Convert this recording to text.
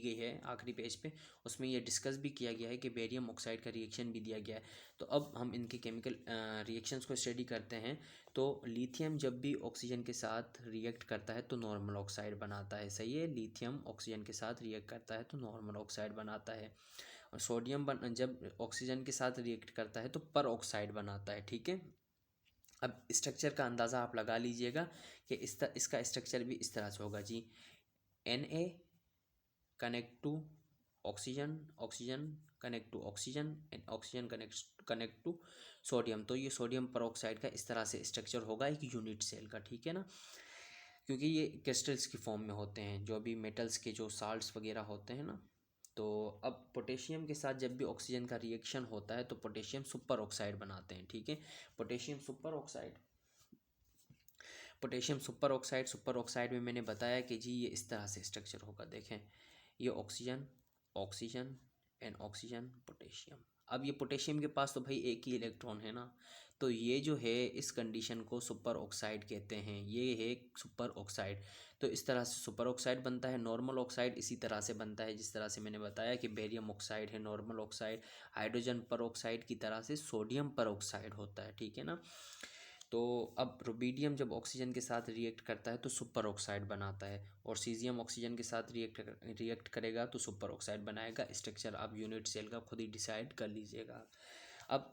गई है आखिरी पेज पे, उसमें ये डिस्कस भी किया गया है कि बेरियम ऑक्साइड का रिएक्शन भी दिया गया है। तो अब हम इनके केमिकल रिएक्शंस को स्टडी करते हैं। तो लिथियम जब भी ऑक्सीजन के साथ रिएक्ट करता है तो नॉर्मल ऑक्साइड बनाता है, सही है। लिथियम ऑक्सीजन के साथ रिएक्ट करता है तो नॉर्मल ऑक्साइड बनाता है। और सोडियम जब ऑक्सीजन के साथ रिएक्ट करता है तो पर ऑक्साइड बनाता है, ठीक है। अब स्ट्रक्चर का अंदाज़ा आप लगा लीजिएगा कि इसका स्ट्रक्चर भी इस तरह से होगा जी। Na connect to oxygen, oxygen connect to oxygen and oxygen connect to sodium. तो ये सोडियम परऑक्साइड का इस तरह से स्ट्रक्चर होगा एक यूनिट सेल का, ठीक है ना। क्योंकि ये क्रिस्टल्स की फॉर्म में होते हैं, जो भी मेटल्स के जो साल्ट्स वगैरह होते हैं ना। तो अब पोटेशियम के साथ जब भी ऑक्सीजन का रिएक्शन होता है तो पोटेशियम सुपर ऑक्साइड बनाते हैं, ठीक है। Potassium super oxide, super oxide में मैंने बताया कि जी ये इस तरह से स्ट्रक्चर होगा, देखें ये oxygen, oxygen and oxygen, potassium. अब ये पोटेशियम के पास तो भाई एक ही इलेक्ट्रॉन है ना, तो ये जो है इस कंडीशन को सुपर ऑक्साइड कहते हैं, ये है सुपर ऑक्साइड। तो इस तरह से सुपर ऑक्साइड बनता है। नॉर्मल ऑक्साइड इसी तरह से बनता है जिस तरह से मैंने बताया कि बेरियम ऑक्साइड है नॉर्मल ऑक्साइड, हाइड्रोजन पर ऑक्साइड की तरह से सोडियम पर ऑक्साइड होता है, ठीक है ना। तो अब रुबीडियम जब ऑक्सीजन के साथ रिएक्ट करता है तो सुपर ऑक्साइड बनाता है, और सीजियम ऑक्सीजन के साथ रिएक्ट करेगा तो सुपर ऑक्साइड बनाएगा। स्ट्रक्चर आप यूनिट सेल का खुद ही डिसाइड कर लीजिएगा। अब